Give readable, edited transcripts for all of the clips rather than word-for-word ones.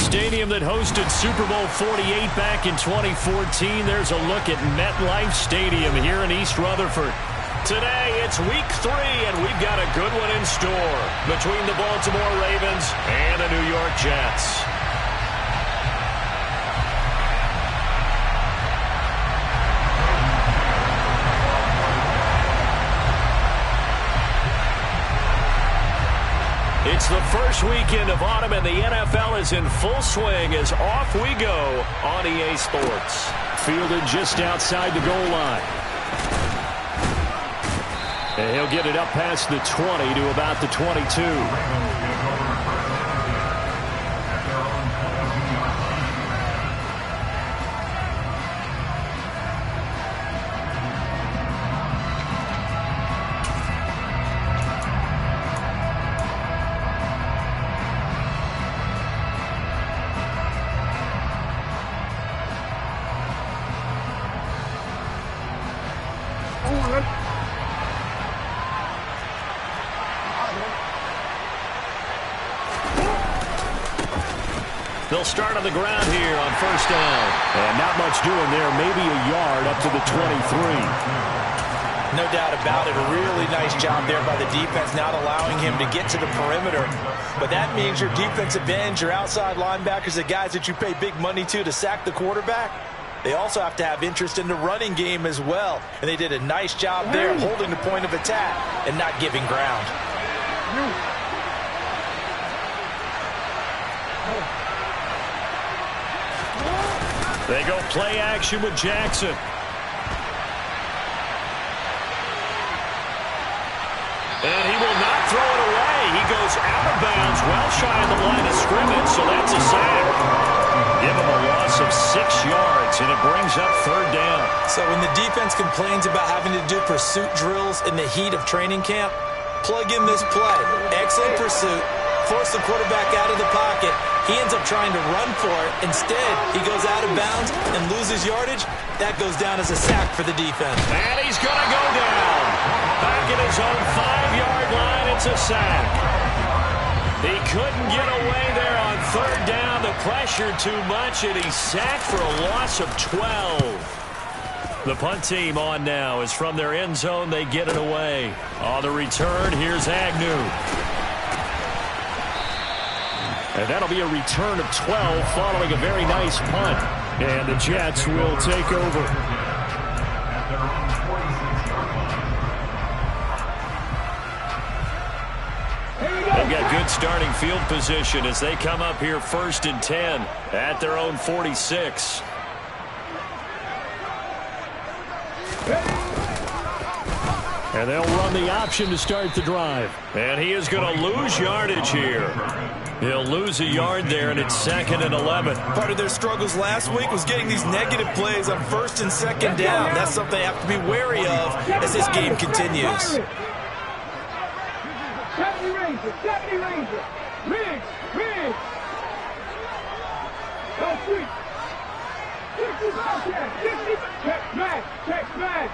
stadium that hosted Super Bowl 48 back in 2014. There's a look at MetLife Stadium here in East Rutherford. Today, it's week 3, and we've got a good one in store between the Baltimore Ravens and the New York Jets. It's the first weekend of autumn, and the NFL is in full swing as off we go on EA Sports. Fielded just outside the goal line. And he'll get it up past the 20 to about the 22. They'll start on the ground here on first down. And not much doing there, maybe a yard up to the 23. No doubt about it. A really nice job there by the defense, not allowing him to get to the perimeter. But that means your defensive ends, your outside linebackers, the guys that you pay big money to sack the quarterback, they also have to have interest in the running game as well. And they did a nice job there holding the point of attack and not giving ground. They go play action with Jackson. And he will not throw it away. He goes out of bounds, well shy of the line of scrimmage, so that's a sack. Give him a loss of 6 yards, and it brings up third down. So when the defense complains about having to do pursuit drills in the heat of training camp, plug in this play. Excellent pursuit. Force the quarterback out of the pocket. He ends up trying to run for it. Instead, he goes out of bounds and loses yardage. That goes down as a sack for the defense. And he's going to go down. Back at his own 5-yard line, it's a sack. He couldn't get away there on third down. The pressure too much, and he's sacked for a loss of 12. The punt team on now is from their end zone. They get it away. On the return, here's Agnew. And that'll be a return of 12 following a very nice punt. And the Jets will take over. They've got good starting field position as they come up here 1st and 10 at their own 46. And they'll run the option to start the drive. And he is going to lose yardage here. He'll lose a yard there, and it's 2nd and 11. Part of their struggles last week was getting these negative plays on 1st and 2nd down. That's something they have to be wary of as this game continues. 70 Ranger, 70 Ranger. Riggs, Riggs. Go free. 60 Bobcat, 60. Check back, check back.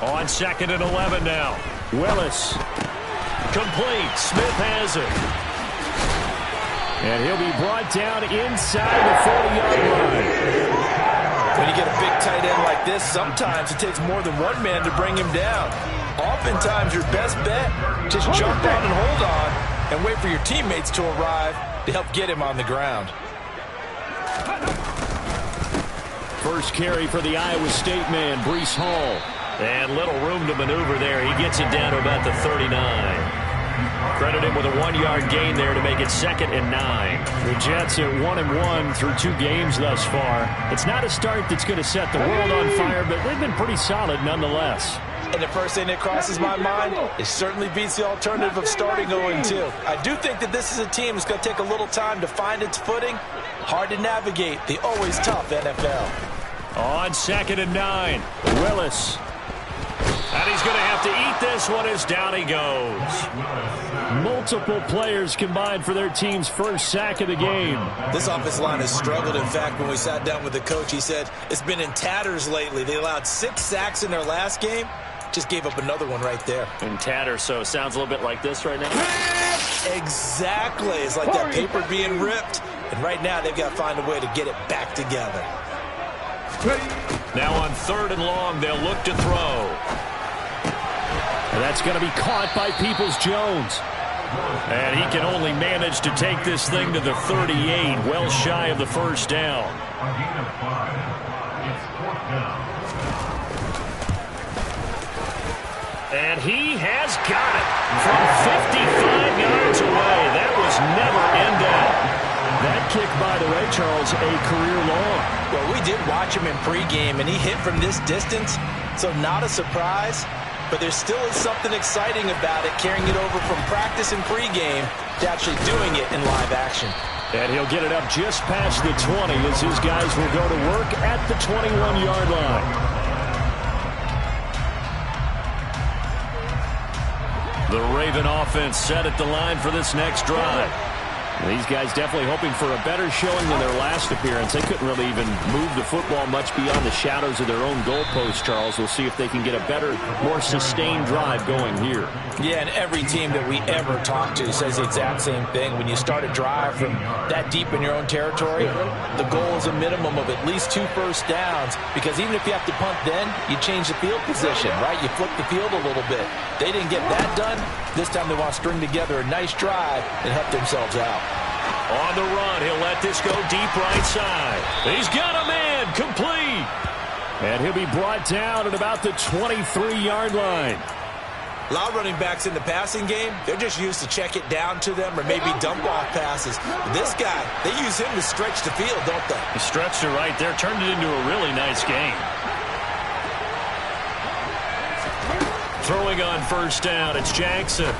On 2nd and 11 now. Willis. Complete. Smith has it. And he'll be brought down inside the 40-yard line. When you get a big tight end like this, sometimes it takes more than one man to bring him down. Oftentimes, your best bet, just jump on and hold on and wait for your teammates to arrive to help get him on the ground. First carry for the Iowa State man, Breece Hall. And little room to maneuver there. He gets it down to about the 39. Credit him with a 1-yard gain there to make it 2nd and 9. The Jets are 1-1 through 2 games thus far. It's not a start that's going to set the world on fire, but they've been pretty solid nonetheless. And the first thing that crosses my mind, it certainly beats the alternative of starting 0-2. I do think that this is a team that's going to take a little time to find its footing. Hard to navigate the always tough NFL. On 2nd and 9, Willis. And he's going to have to eat this one as down he goes. Multiple players combined for their team's first sack of the game. This offensive line has struggled. In fact, when we sat down with the coach, he said it's been in tatters lately. They allowed 6 sacks in their last game. Just gave up another one right there. In tatters, so sounds a little bit like this right now. Exactly. It's like that paper being ripped. And right now, they've got to find a way to get it back together. Now on 3rd and long, they'll look to throw. And that's going to be caught by Peoples-Jones. And he can only manage to take this thing to the 38, well shy of the first down. And he has got it from 55 yards away. That was never in doubt. That kick, by the way, Charles, a career long. Well, we did watch him in pregame, and he hit from this distance, so not a surprise. But there still is something exciting about it, carrying it over from practice and pregame to actually doing it in live action. And he'll get it up just past the 20 as his guys will go to work at the 21-yard line. The Raven offense set at the line for this next drive. These guys definitely hoping for a better showing than their last appearance. They couldn't really even move the football much beyond the shadows of their own goalpost, Charles. We'll see if they can get a better, more sustained drive going here. Yeah, and every team that we ever talk to says the exact same thing. When you start a drive from that deep in your own territory, the goal is a minimum of at least 2 first downs, because even if you have to punt then, you change the field position, right? You flip the field a little bit. They didn't get that done. This time they want to string together a nice drive and help themselves out. On the run, he'll let this go deep right side. He's got a man, complete. And he'll be brought down at about the 23-yard line. A lot of running backs in the passing game, they're just used to check it down to them or maybe dump off passes. This guy, they use him to stretch the field, don't they? He stretched it right there, turned it into a really nice game. Throwing on first down, it's Jackson.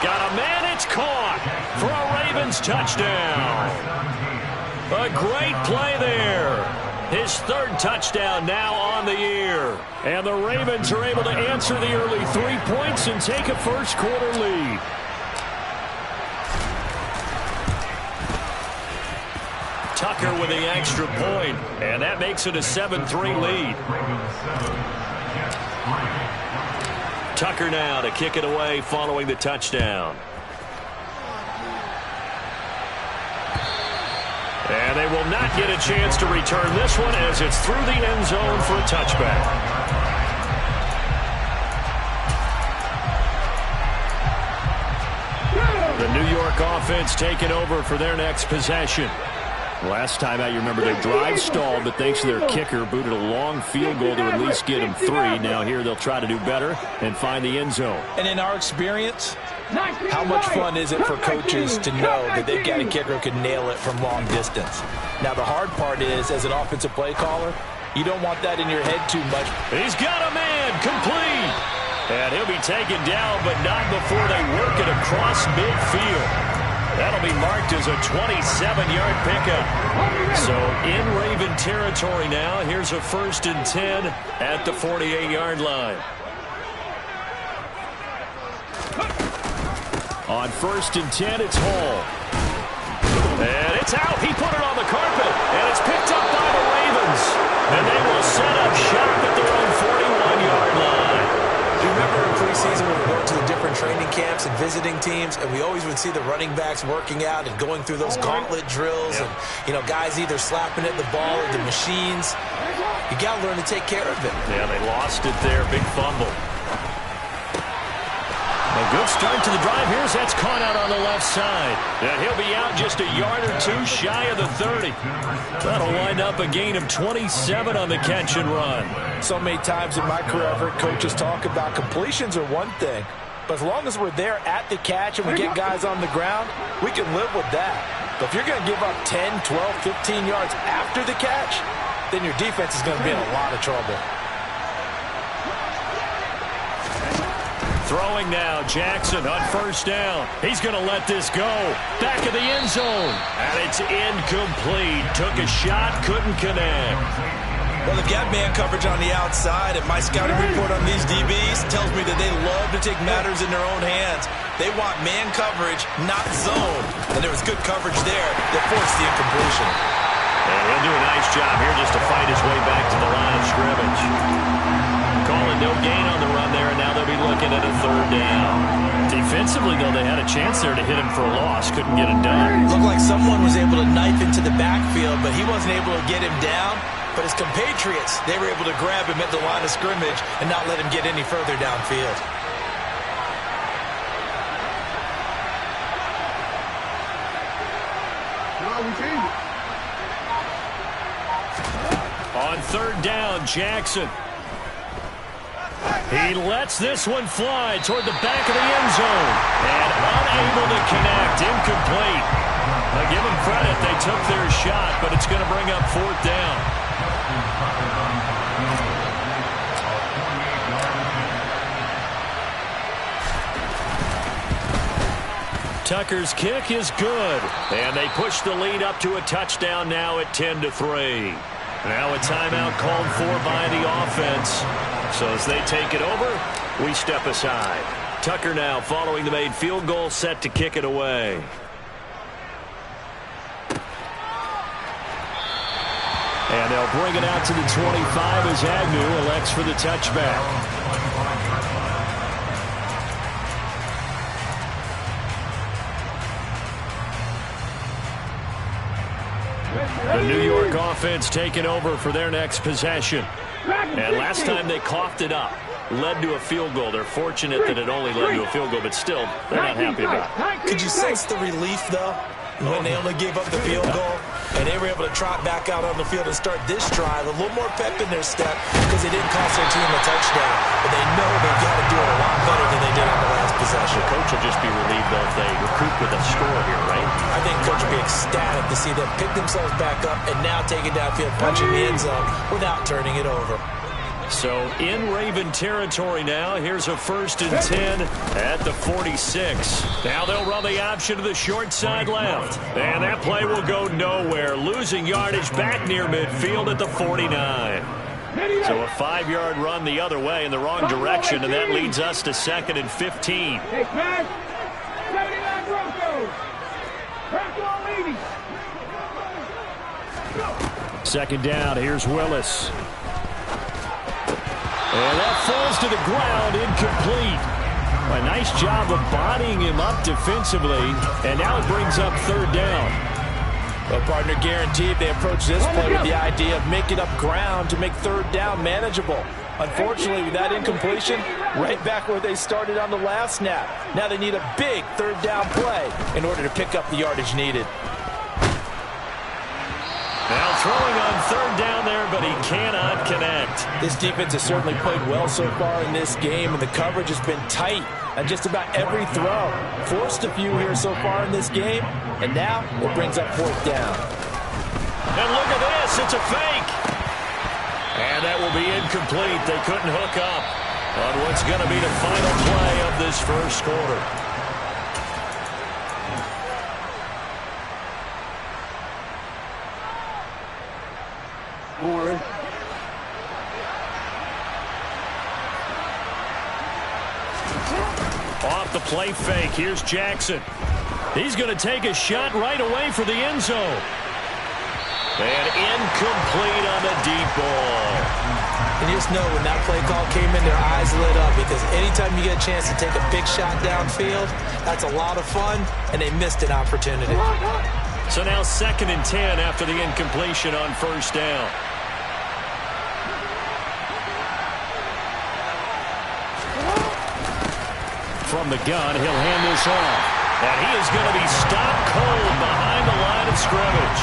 Got a man, it's caught for a Ravens touchdown. A great play there. His 3rd touchdown now on the year. And the Ravens are able to answer the early 3 points and take a first-quarter lead. Tucker with the extra point, and that makes it a 7-3 lead. Tucker now to kick it away following the touchdown. And they will not get a chance to return this one as it's through the end zone for a touchback. The New York offense taking over for their next possession. Last time out, you remember their drive stalled, but thanks to their kicker, booted a long field goal to at least get them 3. Now here they'll try to do better and find the end zone. And in our experience, how much fun is it for coaches to know that they've got a kicker who can nail it from long distance? Now the hard part is, as an offensive play caller, you don't want that in your head too much. He's got a man, complete. And he'll be taken down, but not before they work it across midfield. That'll be marked as a 27-yard pickup. So in Raven territory now, here's a 1st and 10 at the 48-yard line. On 1st and 10, it's Hall. And it's out. He put it on the carpet, and it's picked up by the Ravens. And they will set up shop at their own 41-yard line. Do you remember in preseason when we went to the different training camps and visiting teams, and we always would see the running backs working out and going through those gauntlet drills, and, you know, guys either slapping at the ball or the machines. You got to learn to take care of it. Yeah, they lost it there. Big fumble. A good start to the drive. Here's that's caught out on the left side. And he'll be out just a yard or 2 shy of the 30. That'll wind up a gain of 27 on the catch and run. So many times in my career, I've heard coaches talk about completions are one thing, but as long as we're there at the catch and we get guys on the ground, we can live with that. But if you're going to give up 10, 12, 15 yards after the catch, then your defense is going to be in a lot of trouble. Throwing now, Jackson on first down. He's going to let this go. Back of the end zone. And it's incomplete. Took a shot, couldn't connect. Well, they've got man coverage on the outside, and my scouting report on these DBs tells me that they love to take matters in their own hands. They want man coverage, not zone. And there was good coverage there that forced the incompletion. And he'll do a nice job here just to fight his way back to the line of scrimmage. Calling no gain on the run there, and now they'll be looking at a 3rd down. Defensively, though, they had a chance there to hit him for a loss. Couldn't get it done. Looked like someone was able to knife into the backfield, but he wasn't able to get him down. But his compatriots, they were able to grab him at the line of scrimmage and not let him get any further downfield. On third down, Jackson. He lets this one fly toward the back of the end zone. And unable to connect. Incomplete. Now give them credit. They took their shot, but it's going to bring up fourth down. Tucker's kick is good. And they push the lead up to a touchdown now at 10-3. Now a timeout called for by the offense. So as they take it over, we step aside. Tucker now following the made field goal, set to kick it away. And they'll bring it out to the 25 as Agnew elects for the touchback. The New York offense taking over for their next possession. And last time they coughed it up, led to a field goal. They're fortunate that it only led to a field goal, but still, they're not happy about it. Could you sense the relief, though, when they only gave up the field goal? And they were able to trot back out on the field and start this drive a little more pep in their step because they didn't cost their team a touchdown. But they know they've got to do it a lot better than they did on the last possession. The coach will just be relieved, though, if they recoup with a score here, right? I think coach will be ecstatic to see them pick themselves back up and now take it downfield, punching the end zone without turning it over. So in Raven territory now. Here's a 1st and 10 at the 46. Now they'll run the option to the short side left. And that play will go nowhere. Losing yardage back near midfield at the 49. So a 5-yard run the other way in the wrong direction, and that leads us to 2nd and 15. Second down, here's Willis. And that falls to the ground, incomplete. A nice job of bodying him up defensively, and now it brings up 3rd down. Well, partner, guaranteed they approach this play with the idea of making up ground to make 3rd down manageable. Unfortunately, with that incompletion, right back where they started on the last snap. Now they need a big 3rd down play in order to pick up the yardage needed. Now throwing on 3rd down there, but he cannot connect. This defense has certainly played well so far in this game, and the coverage has been tight on just about every throw. Forced a few here so far in this game, and now it brings up 4th down. And look at this, it's a fake. And that will be incomplete. They couldn't hook up on what's going to be the final play of this first quarter. Off the play fake, here's Jackson. He's going to take a shot right away for the end zone. And incomplete on the deep ball. And you just know when that play call came in, their eyes lit up, because anytime you get a chance to take a big shot downfield, that's a lot of fun, and they missed an opportunity. So now 2nd and 10 after the incompletion on 1st down. From the gun, he'll hand this off. And he is going to be stopped cold behind the line of scrimmage.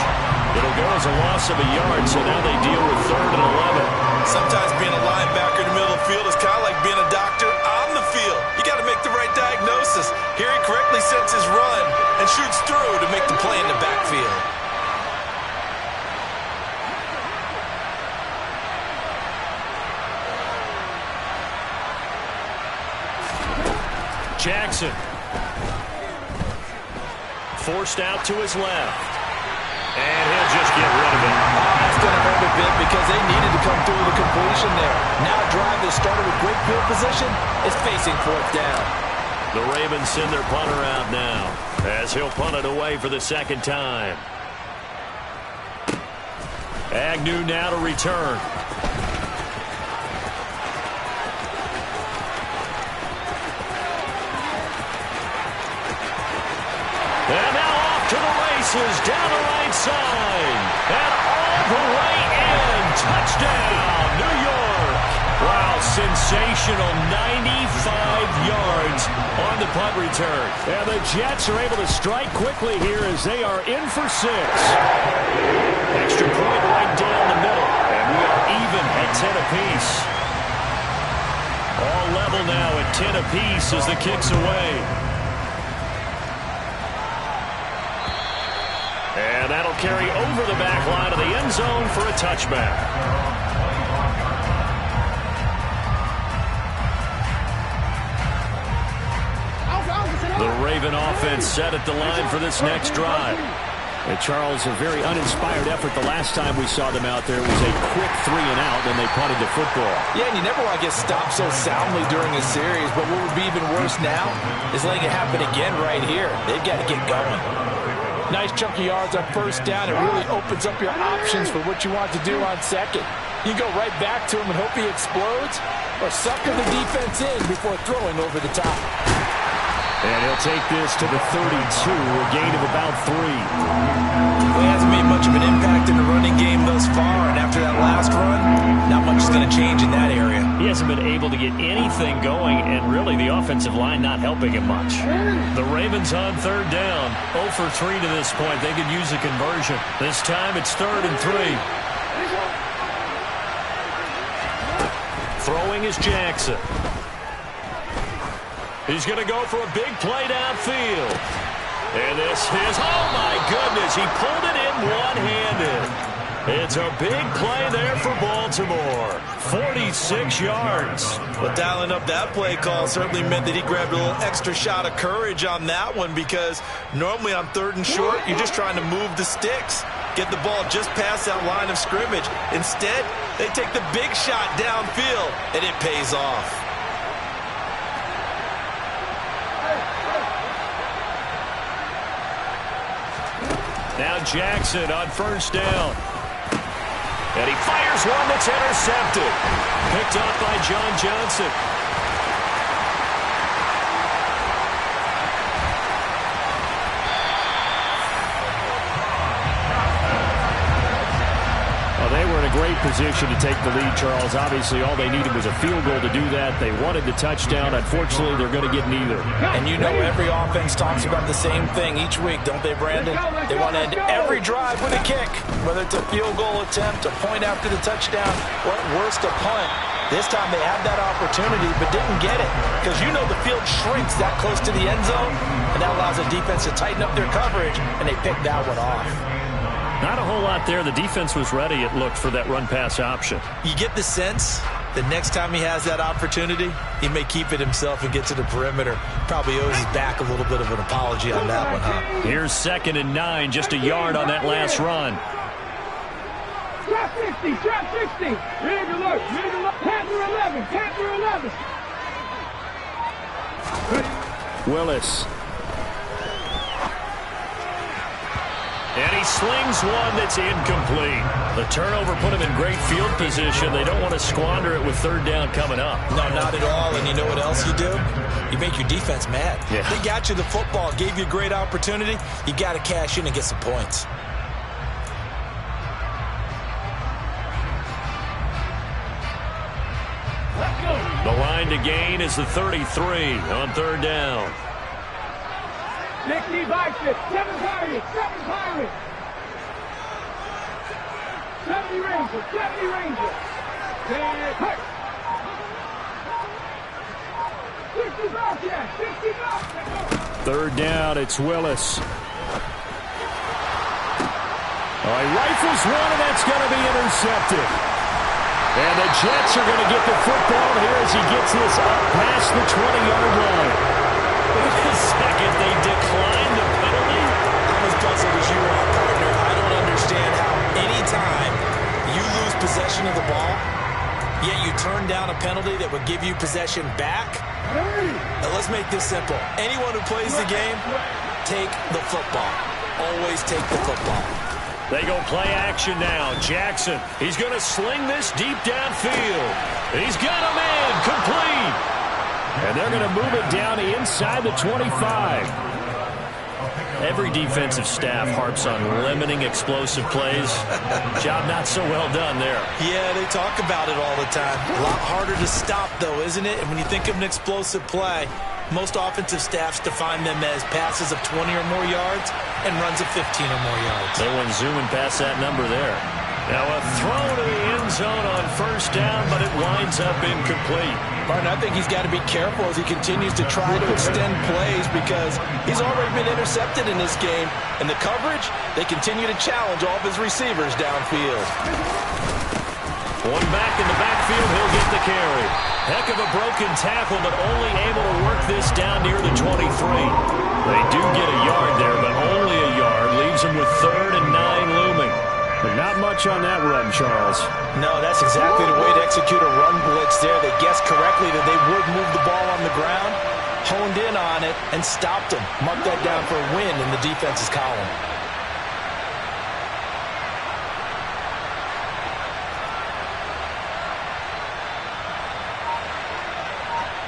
It'll go as a loss of a yard, so now they deal with 3rd and 11. Sometimes being a linebacker in the middle of the field is kind of like being a doctor on the field. You got to make the right diagnosis. Here he correctly sets his run and shoots through to make the play in the backfield. Jackson. Forced out to his left. And he'll just get rid of it. That's going to hurt a bit because they needed to come through with a completion there. Now a drive that started with great field position is facing 4th down. The Ravens send their punter out now as he'll punt it away for the 2nd time. Agnew now to return. races down the right side. And all the way in. Touchdown, New York. Wow, sensational 95 yards on the punt return. And the Jets are able to strike quickly here as they are in for 6. Extra point right down the middle. And we are even at 10 apiece. All level now at 10 apiece as the kick's away. And that'll carry over the back line of the end zone for a touchback. The Raven offense set at the line for this next drive. And Charles, a very uninspired effort the last time we saw them out there. It was a quick 3 and out, then they punted the football. Yeah, and you never want to get stopped so soundly during a series, but what would be even worse now is letting it happen again right here. They've got to get going. Nice chunk of yards on first down. It really opens up your options for what you want to do on second. You go right back to him and hope he explodes, or sucker the defense in before throwing over the top. And he'll take this to the 32, a gain of about 3. Well, he hasn't made much of an impact in the running game thus far, and after that last run, not much is going to change in that area. He hasn't been able to get anything going, and really the offensive line not helping him much. The Ravens on third down, 0 for 3 to this point. They could use a conversion. This time it's 3rd and 3. Throwing is Jackson. He's going to go for a big play downfield. And this is, oh my goodness, he pulled it in one-handed. It's a big play there for Baltimore. 46 yards. But dialing up that play call certainly meant that he grabbed a little extra shot of courage on that one, because normally on 3rd and short, you're just trying to move the sticks, get the ball just past that line of scrimmage. Instead, they take the big shot downfield, and it pays off. Now Jackson on first down. And he fires one that's intercepted. Picked up by John Johnson. Well, they were in a great position to take the lead, Charles. Obviously, all they needed was a field goal to do that. They wanted the touchdown. Unfortunately, they're going to get neither. And you know every offense talks about the same thing each week, don't they, Brandon? They want to end every drive with a kick, whether it's a field goal attempt, a point after the touchdown, or at worst, a punt. This time they had that opportunity but didn't get it, because you know the field shrinks that close to the end zone, and that allows the defense to tighten up their coverage, and they picked that one off. Not a whole lot there. The defense was ready, it looked, for that run-pass option. You get the sense that next time he has that opportunity, he may keep it himself and get to the perimeter. Probably owes his back a little bit of an apology on that one, huh? Here's 2nd and 9, just a yard on that last run. Drop 60, drop 60. Ready to look, ready to look. Panther 11, Panther 11. Willis. And he slings one that's incomplete. The turnover put him in great field position. They don't want to squander it with 3rd down coming up. No, not at all. And you know what else you do? You make your defense mad. Yeah. They got you the football, gave you a great opportunity. You got to cash in and get some points. The line to gain is the 33 on 3rd down. Nick Levi's it. 7 Pirates, 7 Pirates. 70 Rangers, 70 Rangers. And hurt. 60 Bobcats, 60 Bobcats. 3rd down, it's Willis. Oh, he rifles one, and that's going to be intercepted. And the Jets are going to get the football here as he gets this up past the 20-yard line. Wait a second, they declined the penalty? I'm as puzzled as you are, partner. I don't understand how any time you lose possession of the ball, yet you turn down a penalty that would give you possession back. Now let's make this simple. Anyone who plays the game, take the football. Always take the football. They go play action now. Jackson, he's going to sling this deep downfield. He's got a man complete. And they're going to move it down inside the 25. Every defensive staff harps on limiting explosive plays. Job not so well done there. Yeah, they talk about it all the time. A lot harder to stop, though, isn't it? And when you think of an explosive play, most offensive staffs define them as passes of 20 or more yards and runs of 15 or more yards. They went zooming past that number there. Now a throw to the end zone on first down, but it winds up incomplete. Martin, I think he's got to be careful as he continues to try to extend plays because he's already been intercepted in this game. And the coverage, they continue to challenge all of his receivers downfield. One back in the backfield, he'll get the carry. Heck of a broken tackle, but only able to work this down near the 23. They do get a yard there, but only a yard. Leaves them with 3rd and 9 looming. But not much on that run, Charles. No, that's exactly the way to execute a run blitz there. They guessed correctly that they would move the ball on the ground, honed in on it, and stopped them. Mark that down for a win in the defense's column.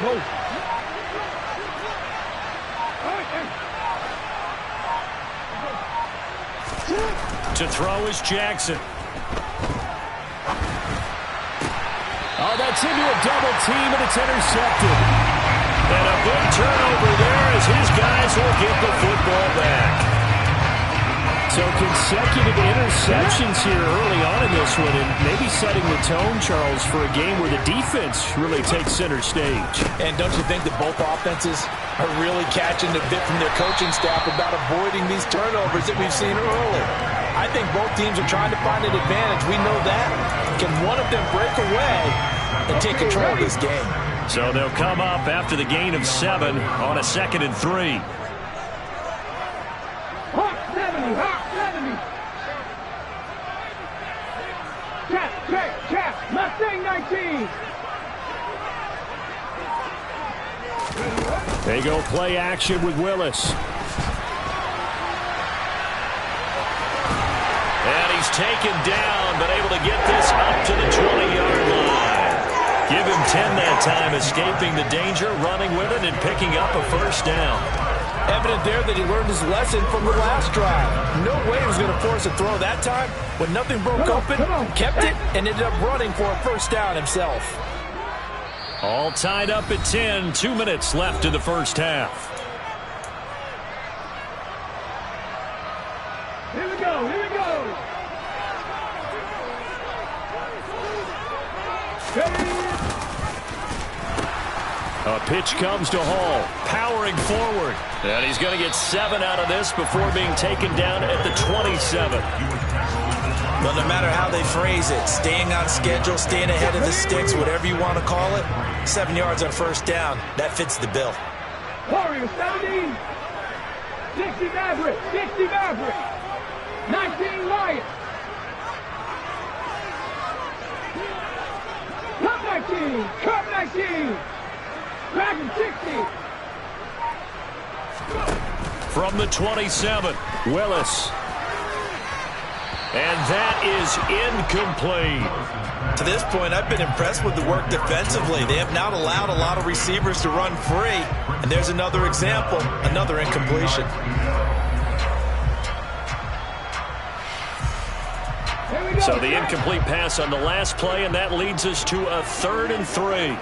Whoa. To throw is Jackson. Oh, that's into a double team, and it's intercepted. And a big turnover there as his guys will get the football back. So consecutive interceptions here early on in this one, and maybe setting the tone, Charles, for a game where the defense really takes center stage. And don't you think that both offenses are really catching the bit from their coaching staff about avoiding these turnovers that we've seen early? I think both teams are trying to find an advantage. We know that. Can one of them break away and take control of this game? So they'll come up after the gain of 7 on a 2nd and 3. Hawk 70, Hawk 70. Check, Mustang 19. They go play action with Willis. And he's taken down, but able to get this up to the 20-yard line. Give him 10 that time, escaping the danger, running with it, and picking up a first down. Evident there that he learned his lesson from the last drive. No way he was going to force a throw that time. When nothing broke open, kept it, and ended up running for a first down himself. All tied up at 10, 2 minutes left in the first half. Here we go. A pitch comes to Hall, powering forward. And he's going to get 7 out of this before being taken down at the 27. But no matter how they phrase it, staying on schedule, staying ahead of the sticks, whatever you want to call it, 7 yards on first down, that fits the bill. Warriors 70. 60 Maverick. 19 Lions. Cup 19. Dragon 60. From the 27, Willis. And that is incomplete. To this point, I've been impressed with the work defensively. They have not allowed a lot of receivers to run free. And there's another example, another incompletion. So the incomplete pass on the last play, and that leads us to a 3rd and 3.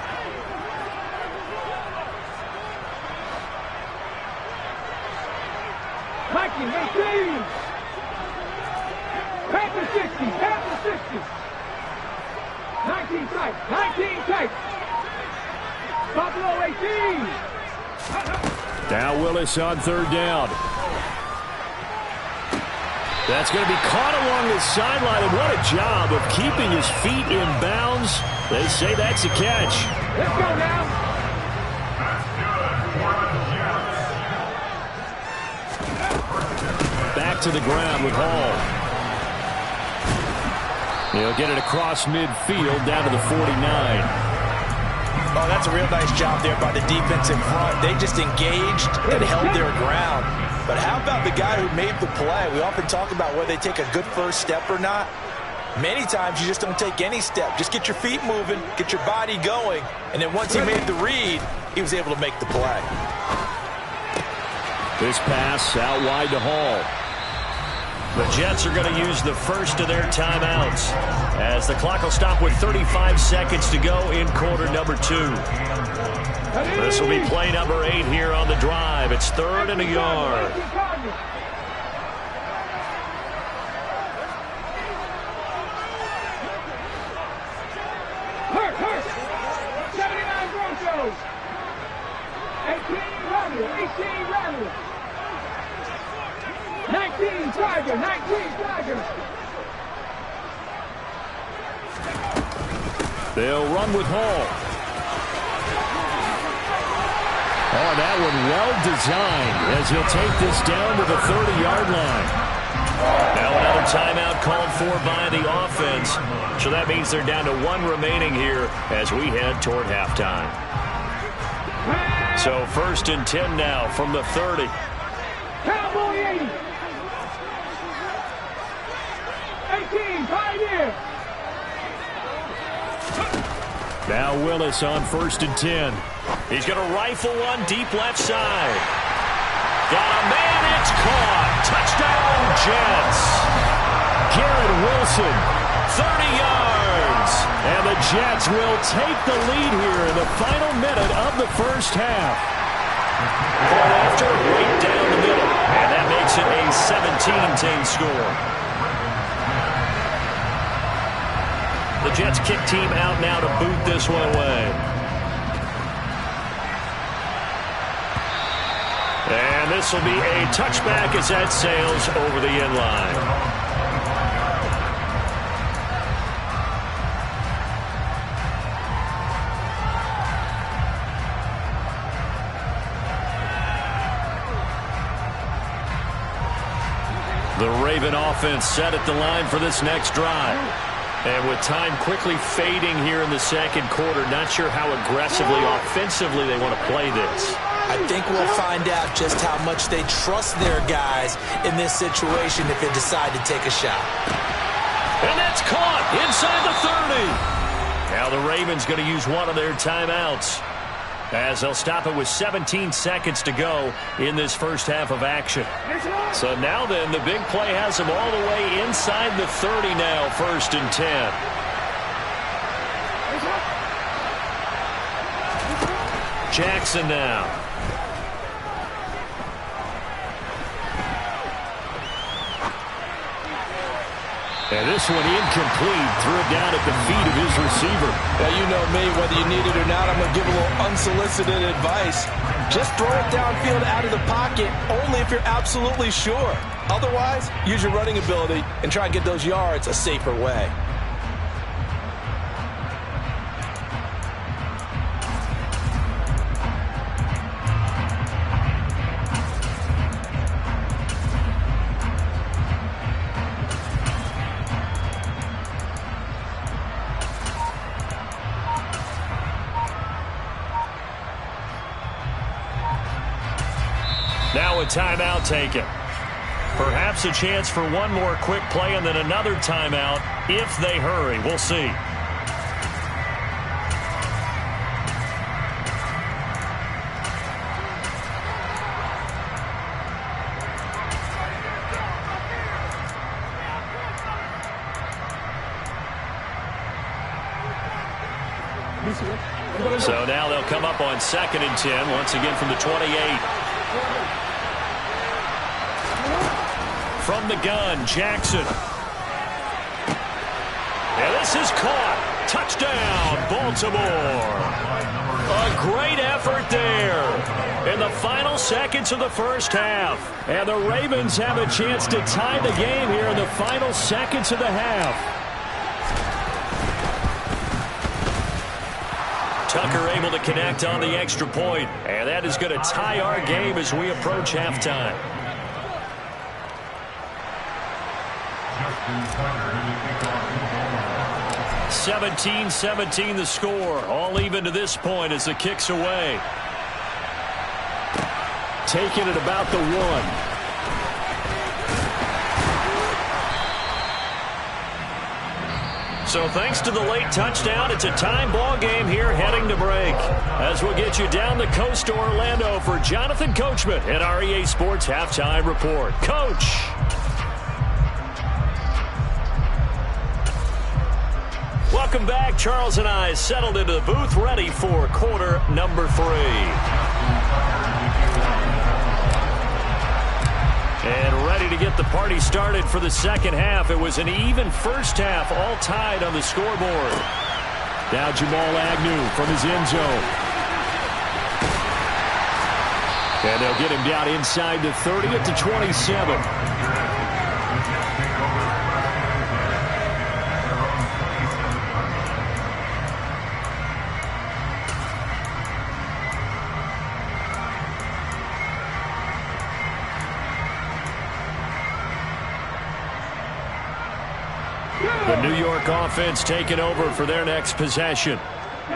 Vikings 18. Panther 60. 19 tight. Buffalo 18. Now Willis on 3rd down. That's going to be caught along the sideline, and what a job of keeping his feet in bounds. They say that's a catch. Let's go now. Back to the ground with Hall. He'll get it across midfield down to the 49. Oh, that's a real nice job there by the defense in front. They just engaged and held their ground. But how about the guy who made the play? We often talk about whether they take a good first step or not. Many times you just don't take any step. Just get your feet moving, get your body going, and then once he made the read, he was able to make the play. This pass out wide to Hall. The Jets are going to use the first of their timeouts as the clock will stop with 35 seconds to go in quarter number 2. This will be play number 8 here on the drive. It's 3rd and a yard. Hurt. 79 Broncos. 18 Rebels. 19 Tigers. They'll run with Hall. Oh, that one well designed as he'll take this down to the 30-yard line. Now another timeout called for by the offense. So that means they're down to 1 remaining here as we head toward halftime. So 1st and 10 now from the 30. Cowboy 80. 18 Pioneer. Now Willis on 1st and 10. He's going to rifle one deep left side. Got a man, it's caught. Touchdown, Jets. Garrett Wilson, 30 yards. And the Jets will take the lead here in the final minute of the first half. Point after, right down the middle. And that makes it a 17-10 score. The Jets kick team out now to boot this one away. And this will be a touchback as that sails over the end line. The Raven offense set at the line for this next drive. And with time quickly fading here in the second quarter, not sure how aggressively, offensively they want to play this. I think we'll find out just how much they trust their guys in this situation if they decide to take a shot. And that's caught inside the 30. Now the Ravens going to use one of their timeouts as they'll stop it with 17 seconds to go in this first half of action. So now then, the big play has them all the way inside the 30 now, 1st and 10. Jackson now. And this one incomplete. Threw it down at the feet of his receiver. Now, you know me, whether you need it or not, I'm going to give a little unsolicited advice. Just throw it downfield out of the pocket only if you're absolutely sure. Otherwise, use your running ability and try and get those yards a safer way. Now a timeout taken. Perhaps a chance for one more quick play and then another timeout if they hurry. We'll see. So now they'll come up on 2nd and 10 once again from the 28. From the gun, Jackson. And this is caught. Touchdown, Baltimore. A great effort there in the final seconds of the first half. And the Ravens have a chance to tie the game here in the final seconds of the half. Tucker able to connect on the extra point. And that is going to tie our game as we approach halftime. 17-17 the score. All even to this point as the kick's away. Taking it about the 1. So thanks to the late touchdown, it's a time ball game here heading to break. As we'll get you down the coast to Orlando for Jonathan Coachman at our EA Sports Halftime Report. Coach. Welcome back. Charles and I settled into the booth ready for quarter number 3. And ready to get the party started for the second half. It was an even first half, all tied on the scoreboard. Now Jamal Agnew from his end zone. And they'll get him down inside the 30 at the 27. The New York offense taking over for their next possession.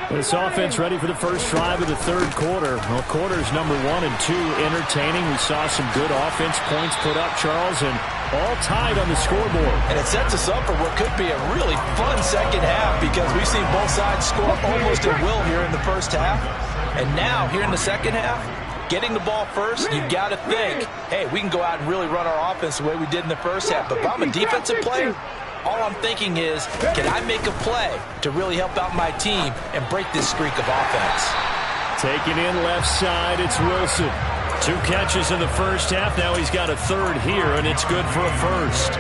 This offense ready for the first drive of the third quarter. Well, quarters number 1 and 2 entertaining. We saw some good offense points put up, Charles, and all tied on the scoreboard. And it sets us up for what could be a really fun second half because we've seen both sides score almost at will here in the first half. And now, here in the second half, getting the ball first, you've got to think, hey, we can go out and really run our offense the way we did in the first half. But if I'm a defensive player, all I'm thinking is, can I make a play to really help out my team and break this streak of offense? Taking in left side, it's Wilson. 2 catches in the first half. Now he's got a third here, and it's good for a first.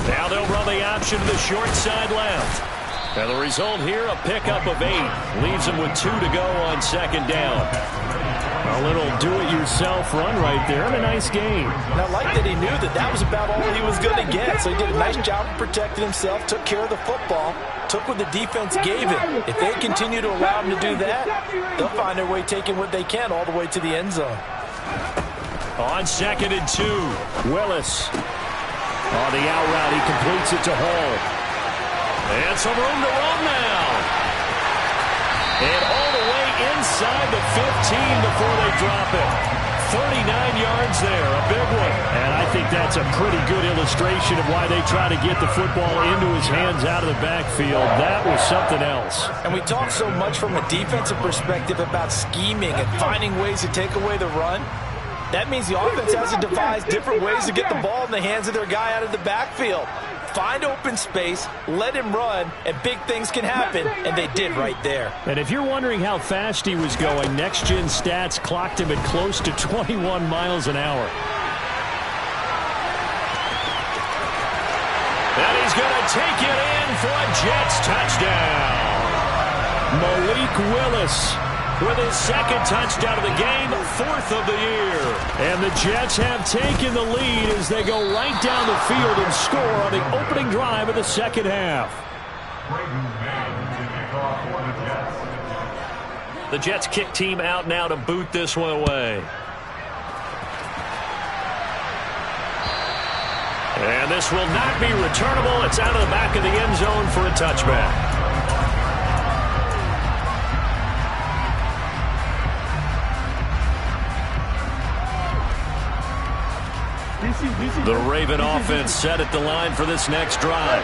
Now they'll run the option to the short side left. And the result here, a pickup of 8. Leaves them with 2 to go on second down. A little do-it-yourself run right there and a nice game. And I like that he knew that that was about all he was going to get. So he did a nice job of protecting himself, took care of the football, took what the defense gave him. If they continue to allow him to do that, they'll find their way taking what they can all the way to the end zone. On 2nd and 2, Willis. On the out route, he completes it to Hall. And some room to run now. And all the way inside the 15 before they drop it. 39 yards there, a big one. And I think that's a pretty good illustration of why they try to get the football into his hands out of the backfield. That was something else. And we talk so much from a defensive perspective about scheming and finding ways to take away the run. That means the offense has to devise different ways to get the ball in the hands of their guy out of the backfield. Find open space, let him run, and big things can happen, and they did right there. And if you're wondering how fast he was going, next-gen stats clocked him at close to 21 miles an hour. And he's going to take it in for a Jets touchdown. Malik Willis with his 2nd touchdown of the game, 4th of the year. And the Jets have taken the lead as they go right down the field and score on the opening drive of the second half. The Jets kick team out now to boot this one away. And this will not be returnable. It's out of the back of the end zone for a touchback. The Raven offense set at the line for this next drive.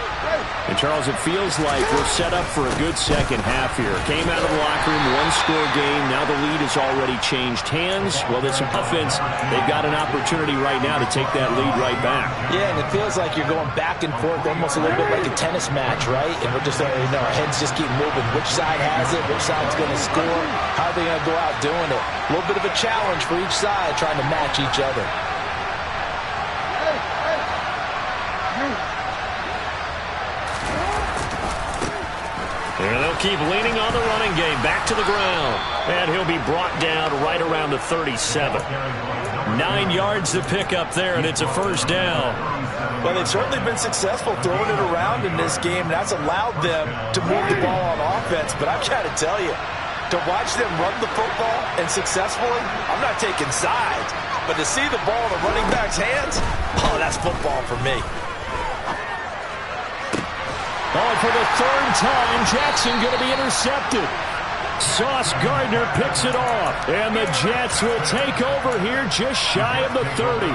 And, Charles, it feels like we're set up for a good second half here. Came out of the locker room, 1-score game. Now the lead has already changed hands. Well, this offense, they've got an opportunity right now to take that lead right back. Yeah, and it feels like you're going back and forth almost a little bit like a tennis match, right? And we're just, our heads just keep moving. Which side has it? Which side's going to score? How are they going to go out doing it? A little bit of a challenge for each side trying to match each other. And they'll keep leaning on the running game. Back to the ground. And he'll be brought down right around the 37. 9 yards to pick up there, and it's a first down. Well, they've certainly been successful throwing it around in this game. And that's allowed them to move the ball on offense. But I've got to tell you, to watch them run the football and successfully, I'm not taking sides. But to see the ball in the running back's hands, oh, that's football for me. Oh, for the third time, Jackson going to be intercepted. Sauce Gardner picks it off, and the Jets will take over here just shy of the 30.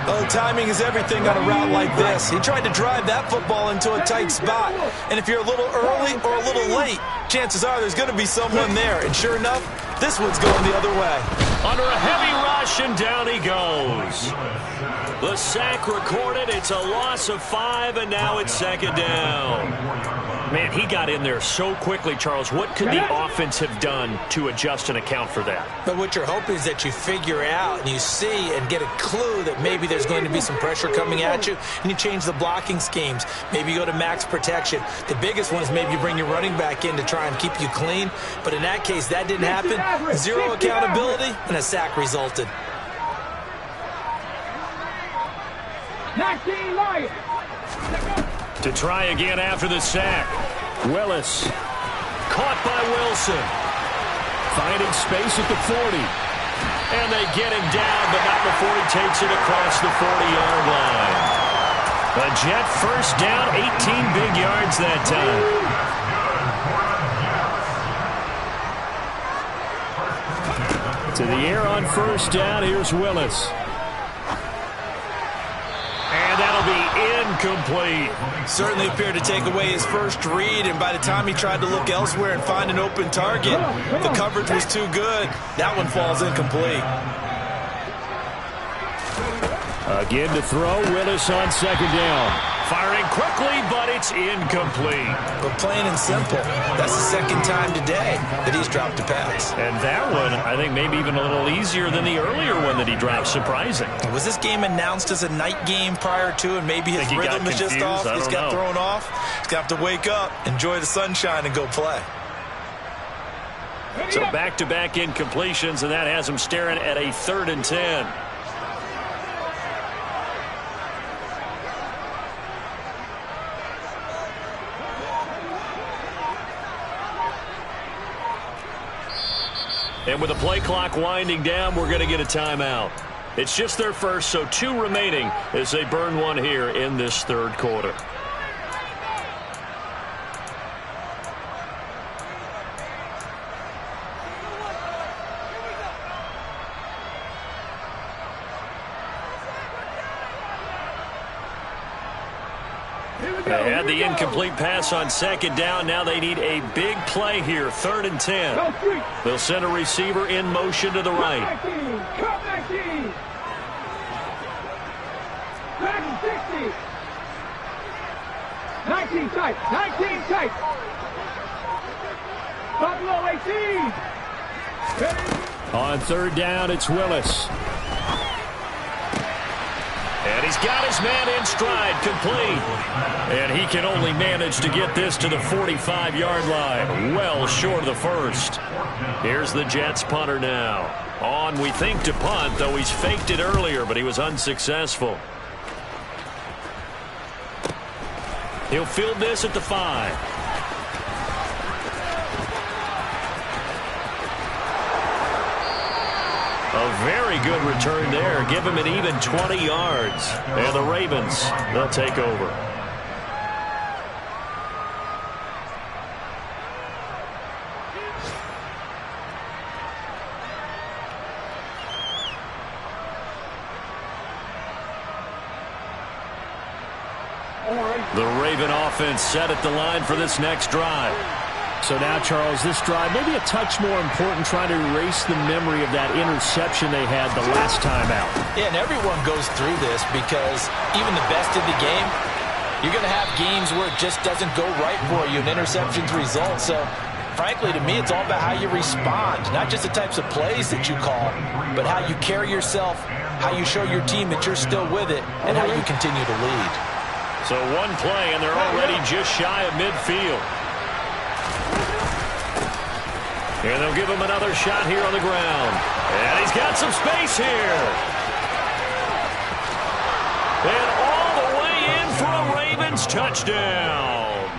Oh, timing is everything on a route like this. He tried to drive that football into a tight spot. And if you're a little early or a little late, chances are there's going to be someone there. And sure enough, this one's going the other way. Under a heavy rush, and down he goes. The sack recorded. It's a loss of 5, and now it's second down. Man, he got in there so quickly, Charles. What could the offense have done to adjust and account for that? But what you're hoping is that you figure out and you see and get a clue that maybe there's going to be some pressure coming at you, and you change the blocking schemes. Maybe you go to max protection. The biggest one is maybe you bring your running back in to try and keep you clean. But in that case, that didn't happen. Zero accountability, and a sack resulted. 19 Lions. To try again after the sack. Willis. Caught by Wilson. Finding space at the 40. And they get him down, but not before he takes it across the 40-yard line. A Jet first down, 18 big yards that time. To the air on first down, here's Willis. And that'll be incomplete. Certainly appeared to take away his first read, and by the time he tried to look elsewhere and find an open target, the coverage was too good. That one falls incomplete. Again to throw, Willis on second down. Firing quickly, but it's incomplete. But plain and simple, that's the second time today that he's dropped a pass. And that one, I think, maybe even a little easier than the earlier one that he dropped. Surprising. Was this game announced as a night game prior to, and maybe his rhythm is just off? He's got thrown off. He's going to have to wake up, enjoy the sunshine, and go play. So back-to-back incompletions, and that has him staring at a 3rd and 10. And with the play clock winding down, we're going to get a timeout. It's just their first, so 2 remaining as they burn one here in this 3rd quarter. They had the incomplete pass on second down. Now they need a big play here, 3rd and 10. They'll send a receiver in motion to the right. Cut back in. Back 60. 19 tight. 19 tight. Buffalo 18. On 3rd down, it's Willis. And he's got his man in stride, complete. And he can only manage to get this to the 45-yard line, well short of the first. Here's the Jets punter now. On, we think, to punt, though he's faked it earlier, but he was unsuccessful. He'll field this at the 5. A very good return there. Give him an even 20 yards. And the Ravens, they'll take over. The Raven offense set at the line for this next drive. So now, Charles, this drive maybe a touch more important, trying to erase the memory of that interception they had the last time out. Yeah, and everyone goes through this because even the best in the game, you're going to have games where it just doesn't go right for you and interceptions result. So, frankly, to me, it's all about how you respond, not just the types of plays that you call, but how you carry yourself, how you show your team that you're still with it, and how you continue to lead. So one play, and they're already just shy of midfield. And they'll give him another shot here on the ground. And he's got some space here. And all the way in for a Ravens touchdown.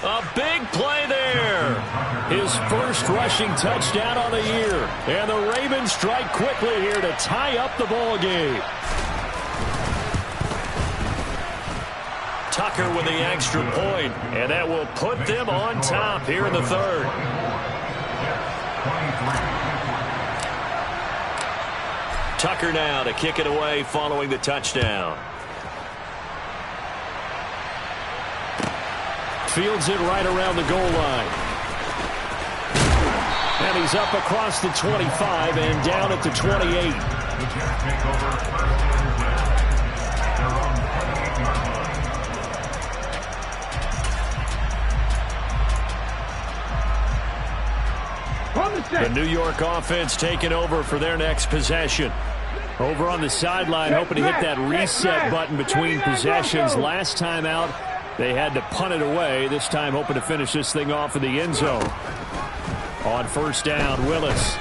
A big play there. His first rushing touchdown on the year. And the Ravens strike quickly here to tie up the ball game. Tucker with the extra point, and that will put them on top here in the third. Tucker now to kick it away following the touchdown. Fields it right around the goal line. And he's up across the 25 and down at the 28. The New York offense taking over for their next possession. Over on the sideline, hoping to hit that reset button between possessions. Last time out, they had to punt it away. This time hoping to finish this thing off in the end zone. On first down, Willis.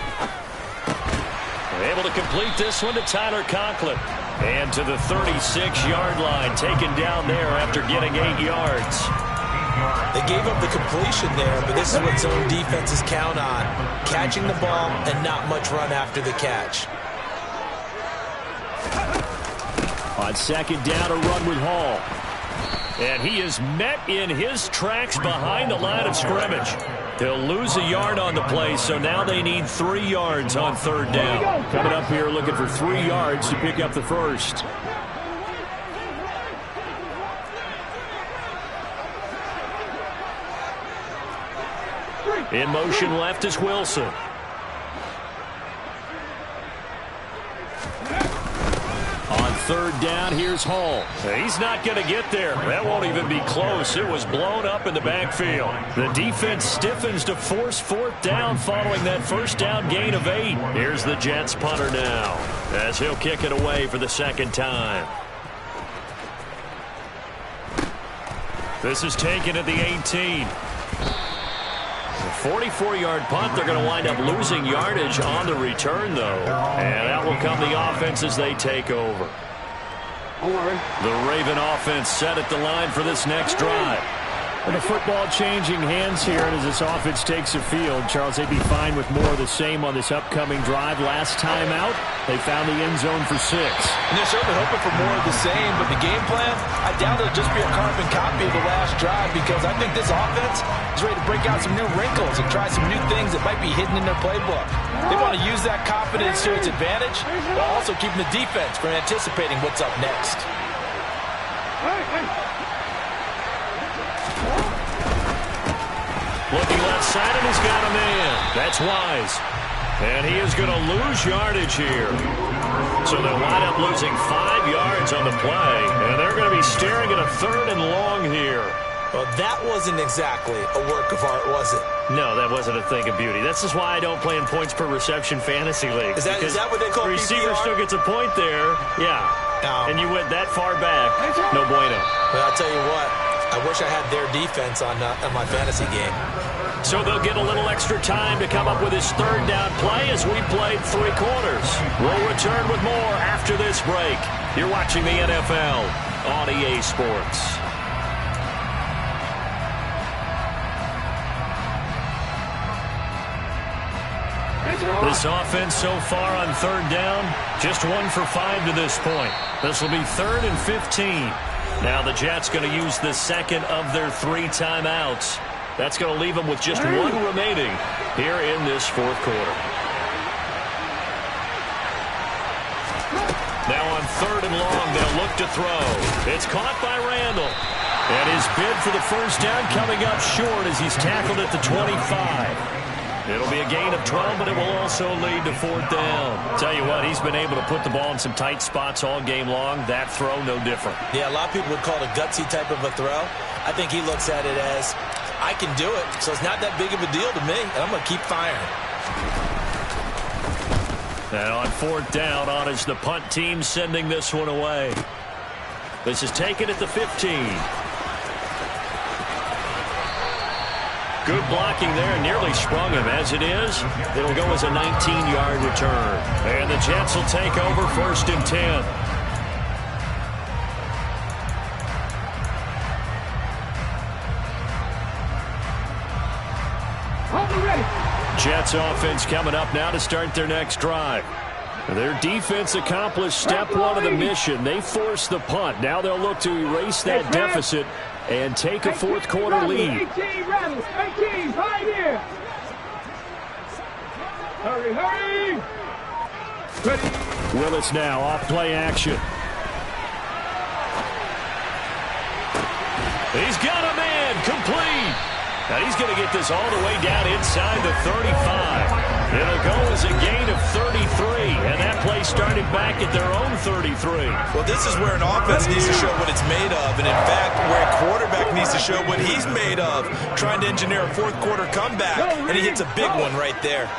Able to complete this one to Tyler Conklin. And to the 36-yard line, taken down there after getting 8 yards. They gave up the completion there, but this is what zone defenses count on. Catching the ball and not much run after the catch. On second down, a run with Hall. And he is met in his tracks behind the line of scrimmage. They'll lose a yard on the play, so now they need 3 yards on third down. Coming up here looking for 3 yards to pick up the first. In motion left is Wilson. On third down, here's Hall. He's not going to get there. That won't even be close. It was blown up in the backfield. The defense stiffens to force fourth down following that first down gain of 8. Here's the Jets punter now as he'll kick it away for the second time. This is taken at the 18. 44-yard punt. They're going to wind up losing yardage on the return, though. And that will come the offense as they take over. The Raven offense set at the line for this next drive. And the football changing hands here, and as this offense takes the field, Charles, they'd be fine with more of the same on this upcoming drive. Last time out, they found the end zone for 6. And they're certainly hoping for more of the same, but the game plan, I doubt it'll just be a carbon copy of the last drive, because I think this offense is ready to break out some new wrinkles and try some new things that might be hidden in their playbook. They want to use that confidence to its advantage, while also keeping the defense from anticipating what's up next. Looking left side, and he's got a man. That's Wise. And he is going to lose yardage here. So they'll wind up losing 5 yards on the play. And they're going to be staring at a third and long here. Well, that wasn't exactly a work of art, was it? No, that wasn't a thing of beauty. This is why I don't play in points per reception fantasy league. Is that what they call the receiver PPR? still gets a point there. Yeah. No. And you went that far back. No bueno. Well, I'll tell you what. I wish I had their defense on my fantasy game. So they'll get a little extra time to come up with his third down play as we played 3 quarters. We'll return with more after this break. You're watching the NFL on EA Sports. This offense so far on third down, just 1 for 5 to this point. This will be 3rd and 15. Now the Jets going to use the second of their 3 timeouts. That's going to leave them with just 1 remaining here in this fourth quarter. Now on 3rd and long, they'll look to throw. It's caught by Randall. And his bid for the first down coming up short as he's tackled at the 25. It'll be a gain of 12, but it will also lead to 4th down. Tell you what, he's been able to put the ball in some tight spots all game long. That throw, no different. Yeah, a lot of people would call it a gutsy type of a throw. I think he looks at it as, I can do it, so it's not that big of a deal to me, and I'm going to keep firing. And on 4th down, on is the punt team sending this one away. This is taken at the 15. Good blocking there, nearly sprung him. As it is, it'll go as a 19-yard return. And the Jets will take over 1st and 10. Jets offense coming up now to start their next drive. Their defense accomplished step one of the mission. They forced the punt. Now they'll look to erase that deficit and take a fourth quarter lead. 18 Rebels. 18, right here. Hurry, hurry. Ready. Willis now off play action. He's got a man complete. And he's going to get this all the way down inside the 35. It'll go as a gain of 33. And that play started back at their own 33. Well, this is where an offense needs to show what it's made of. And, in fact, where a quarterback needs to show what he's made of, trying to engineer a fourth quarter comeback. And he hits a big one right there.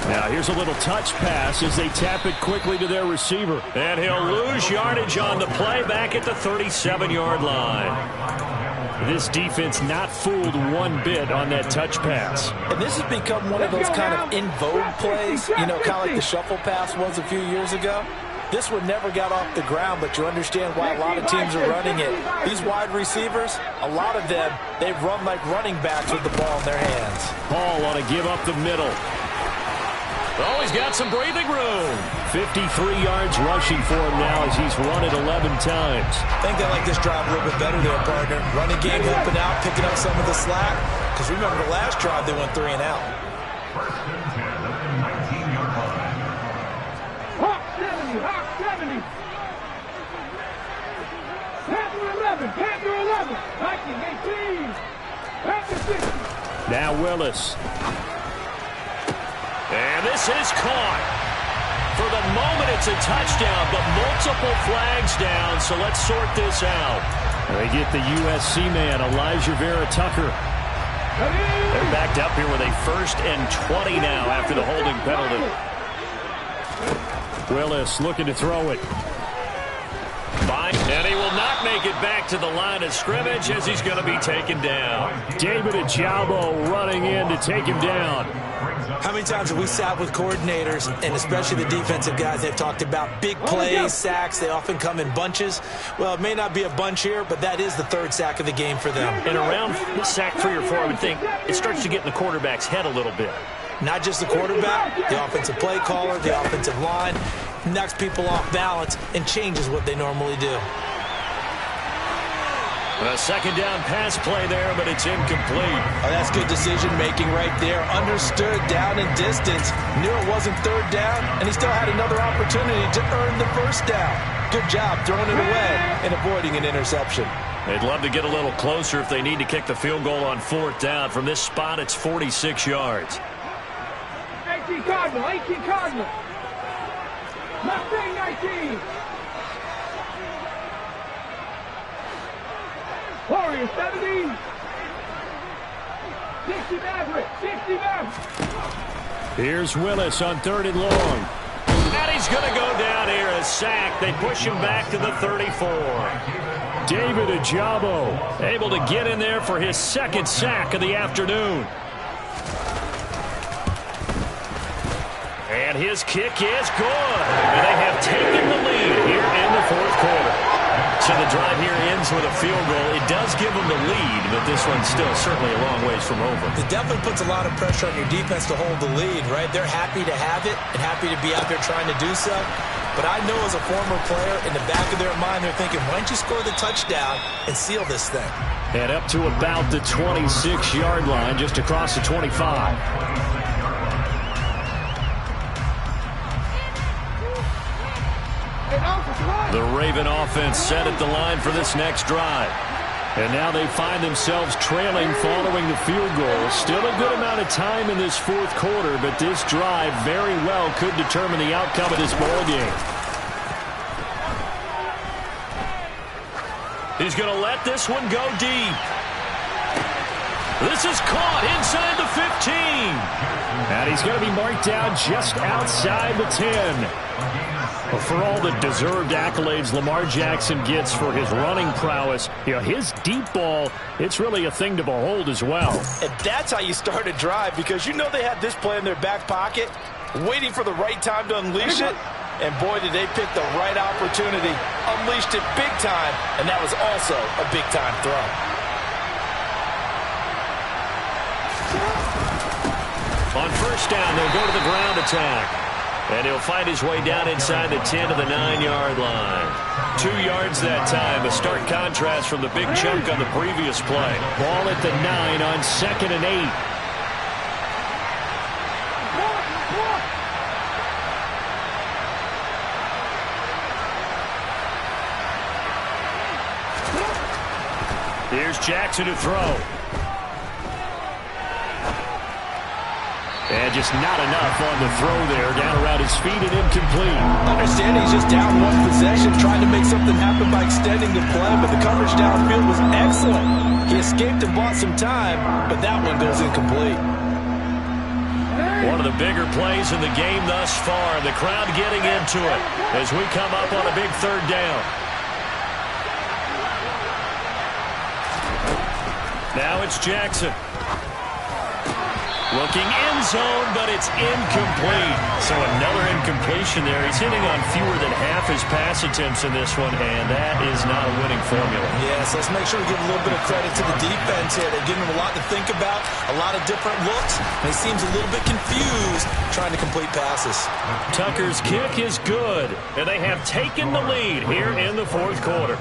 Now here's a little touch pass as they tap it quickly to their receiver. And he'll lose yardage on the play back at the 37-yard line. This defense not fooled one bit on that touch pass. And this has become one of those kind of in vogue plays, you know, kind of like the shuffle pass was a few years ago. This one never got off the ground, but you understand why a lot of teams are running it. These wide receivers, a lot of them, they've run like running backs with the ball in their hands. Paul ought to give up the middle. Oh, he's got some breathing room. 53 yards rushing for him now as he's run it 11 times. I think they like this drive a little bit better there, partner. Running game helping out, picking up some of the slack. Because remember the last drive, they went 3 and out. Hawk 70, Hawk 70. Panther 11, Panther 11. Viking 18. Panther 60. Now Willis. And this is caught. For the moment, it's a touchdown, but multiple flags down, so let's sort this out. They get the USC man, Elijah Vera-Tucker. They're backed up here with a 1st and 20 now after the holding penalty. Willis looking to throw it. And he will not make it back to the line of scrimmage as he's going to be taken down. David Ajabo running in to take him down. How many times have we sat with coordinators, and especially the defensive guys, they've talked about big plays, sacks. They often come in bunches. Well, it may not be a bunch here, but that is the 3rd sack of the game for them. And around sack 3 or 4, I would think it starts to get in the quarterback's head a little bit. Not just the quarterback, the offensive play caller, the offensive line, knocks people off balance and changes what they normally do. A 2nd down pass play there, but it's incomplete. Oh, that's good decision-making right there. Understood down and distance. Knew it wasn't 3rd down, and he still had another opportunity to earn the 1st down. Good job throwing it away and avoiding an interception. They'd love to get a little closer if they need to kick the field goal on 4th down. From this spot, it's 46 yards. 18 Cardinal, 18 Cardinal. Mustang 19. Warrior 70. 60 Maverick, 60 Maverick. Here's Willis on 3rd and long. And he's going to go down here, a sack. They push him back to the 34. David Ajabo able to get in there for his 2nd sack of the afternoon. And his kick is good. And they have taken the lead here in the 4th quarter. So the drive here ends with a field goal. It does give them the lead, but this one's still certainly a long ways from over. It definitely puts a lot of pressure on your defense to hold the lead, right? They're happy to have it and happy to be out there trying to do so. But I know as a former player, in the back of their mind, they're thinking, why don't you score the touchdown and seal this thing? And up to about the 26-yard line, just across the 25. The Raven offense set at the line for this next drive. And now they find themselves trailing following the field goal. Still a good amount of time in this 4th quarter, but this drive very well could determine the outcome of this ball game. He's going to let this one go deep. This is caught inside the 15. And he's going to be marked down just outside the 10. But for all the deserved accolades Lamar Jackson gets for his running prowess, his deep ball, it's really a thing to behold as well. And that's how you start a drive, because you know they had this play in their back pocket, waiting for the right time to unleash it. And boy, did they pick the right opportunity. Unleashed it big time, and that was also a big-time throw. On first down, they'll go to the ground attack. And he'll find his way down inside the 10 to the 9-yard line. 2 yards that time. A stark contrast from the big chunk on the previous play. Ball at the 9 on 2nd and 8. Here's Jackson to throw. And just not enough on the throw there. Down around his feet and incomplete. Understanding he's just down one possession, trying to make something happen by extending the play, but the coverage downfield was excellent. He escaped and bought some time, but that one goes incomplete. One of the bigger plays in the game thus far. The crowd getting into it as we come up on a big 3rd down. Now it's Jackson. Looking end zone, but it's incomplete. So another incompletion there. He's hitting on fewer than half his pass attempts in this one, and that is not a winning formula. Yes, let's make sure we give a little bit of credit to the defense here. They're giving him a lot to think about, a lot of different looks, and he seems a little bit confused trying to complete passes. Tucker's kick is good, and they have taken the lead here in the 4th quarter.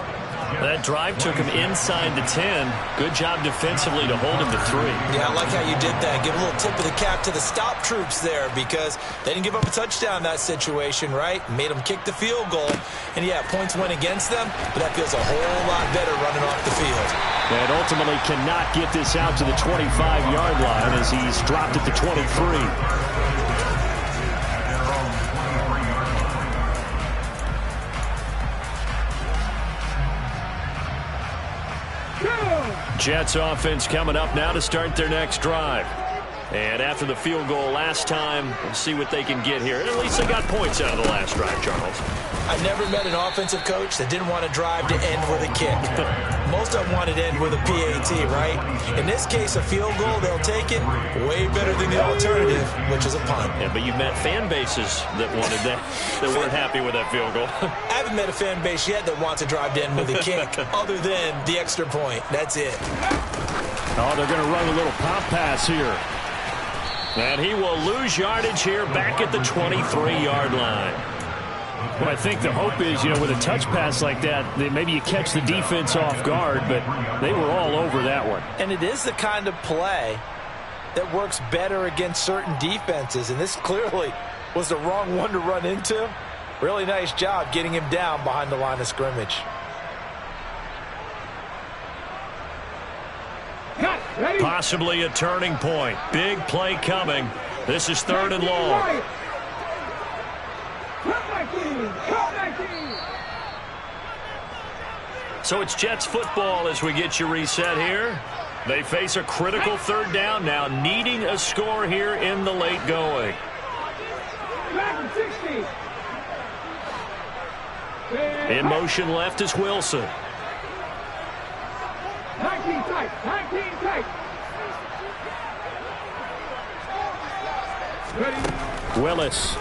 That drive took him inside the 10. Good job defensively to hold him to 3. Yeah, I like how you did that. Give a little tip of the cap to the stop troops there because they didn't give up a touchdown in that situation, right? Made them kick the field goal. And, yeah, points went against them, but that feels a whole lot better running off the field. And ultimately cannot get this out to the 25-yard line as he's dropped at the 23. Jets offense coming up now to start their next drive. And after the field goal last time, we'll see what they can get here. At least they got points out of the last drive, Charles. I never met an offensive coach that didn't want to drive to end with a kick. Most of them wanted to end with a PAT, right? In this case, a field goal, they'll take it way better than the alternative, which is a punt. Yeah, but you've met fan bases that wanted that weren't happy with that field goal. I haven't met a fan base yet that wants to drive to end with a kick other than the extra point. That's it. Oh, they're going to run a little pop pass here. And he will lose yardage here back at the 23-yard line. Well, I think the hope is, with a touch pass like that maybe you catch the defense off guard, but they were all over that one. And it is the kind of play that works better against certain defenses, and this clearly was the wrong one to run into. Really nice job getting him down behind the line of scrimmage. Possibly a turning point. Big play coming. This is 3rd and long. So it's Jets football as we get you reset here. They face a critical 3rd down now, needing a score here in the late going. In motion left is Wilson. 19 tight, 19 tight. Ready. Willis.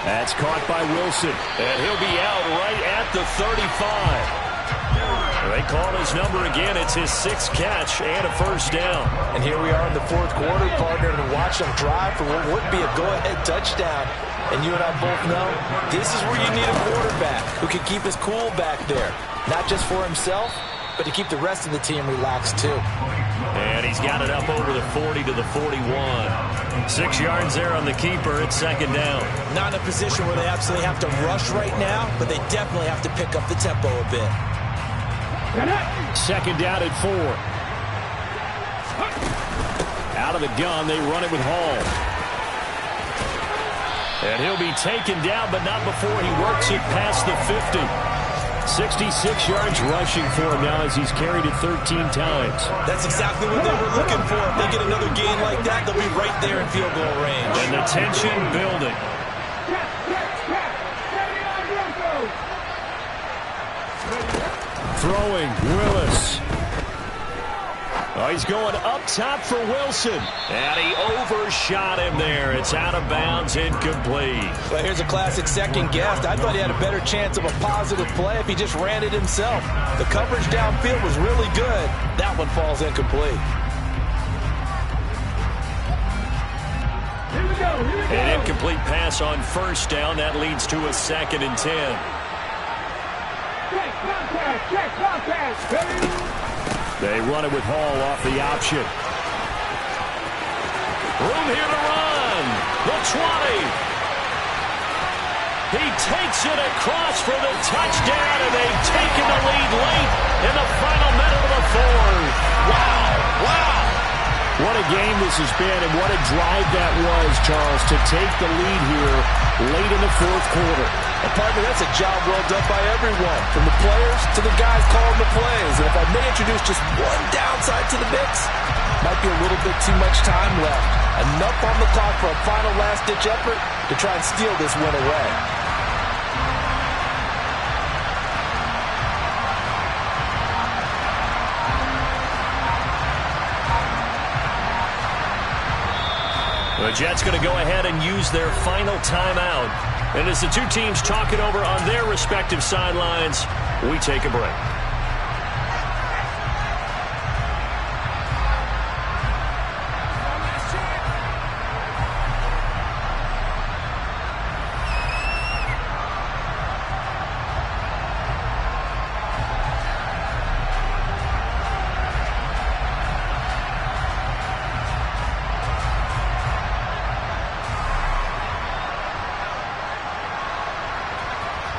That's caught by Wilson. And he'll be out right at the 35. They call his number again. It's his 6th catch and a 1st down. And here we are in the 4th quarter, partner, to watch them drive for what would be a go-ahead touchdown. And you and I both know this is where you need a quarterback who can keep his cool back there. Not just for himself, but to keep the rest of the team relaxed too. And he's got it up over the 40 to the 41. 6 yards there on the keeper. It's 2nd down. Not in a position where they absolutely have to rush right now, but they definitely have to pick up the tempo a bit. 2nd down at 4. Out of the gun, they run it with Hall. And he'll be taken down, but not before he works it past the 50. 66 yards rushing for him now as he's carried it 13 times. That's exactly what they were looking for. If they get another gain like that, they'll be right there in field goal range. And the tension building. Throwing, Willis. Oh, he's going up top for Wilson. And he overshot him there. It's out of bounds, incomplete. Well, here's a classic second guess. I thought he had a better chance of a positive play if he just ran it himself. The coverage downfield was really good. That one falls incomplete. Here we go. An incomplete pass on first down. That leads to a 2nd and 10. Check contact. Check contact. They run it with Hall off the option. Room here to run. The 20. He takes it across for the touchdown, and they've taken the lead late in the final minute of the 4th. Wow. Wow. What a game this has been, and what a drive that was, Charles, to take the lead here late in the 4th quarter. And partner, that's a job well done by everyone, from the players to the guys calling the plays. And if I may introduce just one downside to the mix, might be a little bit too much time left. Enough on the clock for a final last-ditch effort to try and steal this win away. The Jets going to go ahead and use their final timeout. And as the two teams talk it over on their respective sidelines, we take a break.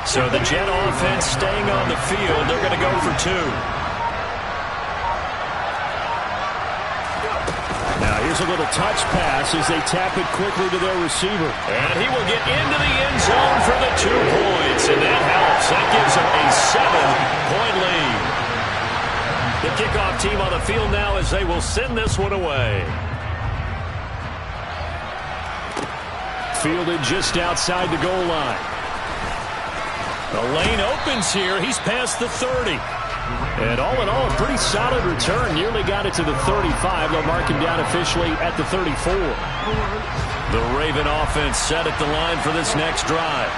So the Jet offense staying on the field. They're going to go for 2. Now here's a little touch pass as they tap it quickly to their receiver. And he will get into the end zone for the 2 points. And that helps. That gives them a 7-point lead. The kickoff team on the field now as they will send this one away. Fielded just outside the goal line. The lane opens here. He's past the 30. And all in all, a pretty solid return. Nearly got it to the 35. They'll mark him down officially at the 34. The Raven offense set at the line for this next drive.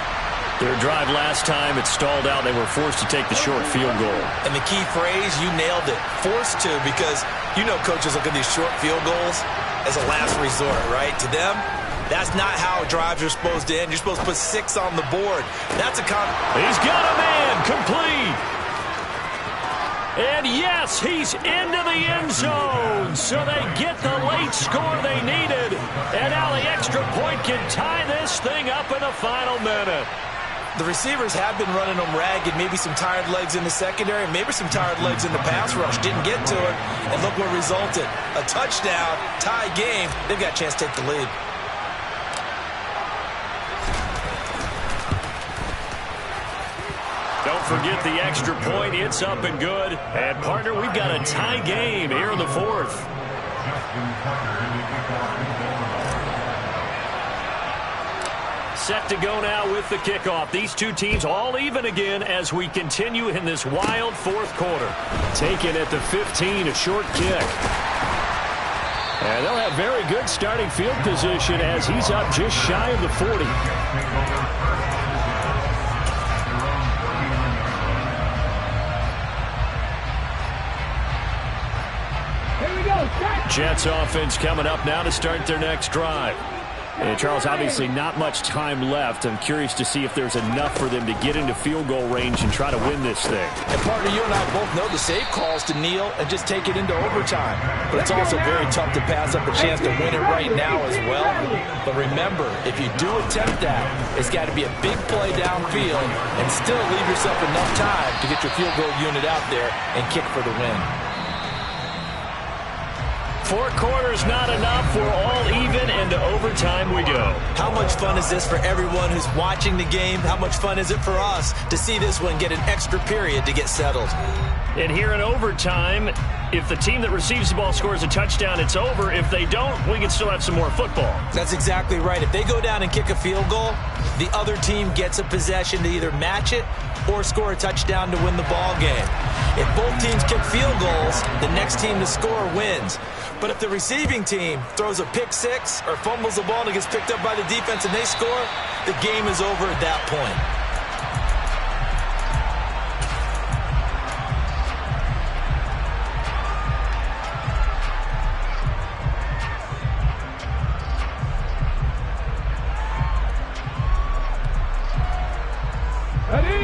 Their drive last time, it stalled out. They were forced to take the short field goal. And the key phrase, you nailed it. Forced to, because you know coaches look at these short field goals as a last resort, right? To them, that's not how drives are supposed to end. You're supposed to put 6 on the board. That's a He's got a man complete. And yes, he's into the end zone. So they get the late score they needed. And now the extra point can tie this thing up in the final minute. The receivers have been running them ragged. Maybe some tired legs in the secondary, maybe some tired legs in the pass rush. Didn't get to it. And look what resulted. A touchdown, tie game. They've got a chance to take the lead. Don't forget the extra point. It's up and good. And, partner, we've got a tie game here in the 4th. Set to go now with the kickoff. These two teams all even again as we continue in this wild 4th quarter. Taken at the 15, a short kick. And they'll have very good starting field position as he's up just shy of the 40. Jets offense coming up now to start their next drive. And Charles, obviously not much time left. I'm curious to see if there's enough for them to get into field goal range and try to win this thing. And partner, you and I both know the safe calls to kneel and just take it into overtime. But it's also very tough to pass up a chance to win it right now as well. But remember, if you do attempt that, it's got to be a big play downfield and still leave yourself enough time to get your field goal unit out there and kick for the win. 4 quarters not enough. We're all even, and to overtime we go. How much fun is this for everyone who's watching the game? How much fun is it for us to see this one get an extra period to get settled? And here in overtime, if the team that receives the ball scores a touchdown, it's over. If they don't, we can still have some more football. That's exactly right. If they go down and kick a field goal, the other team gets a possession to either match it or score a touchdown to win the ball game. If both teams kick field goals, the next team to score wins. But if the receiving team throws a pick six or fumbles the ball and it gets picked up by the defense and they score, the game is over at that point.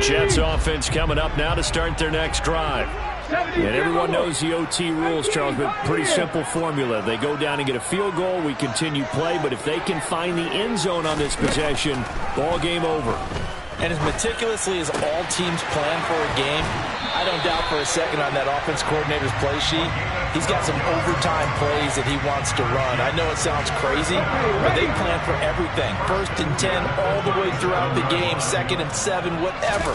Jets offense coming up now to start their next drive. And everyone knows the OT rules, Charles, but pretty simple formula. They go down and get a field goal, we continue play, but if they can find the end zone on this possession, ball game over. And as meticulously as all teams plan for a game, I don't doubt for a second on that offense coordinator's play sheet, he's got some overtime plays that he wants to run. I know it sounds crazy, but they plan for everything. 1st and 10 all the way throughout the game, 2nd and 7, whatever.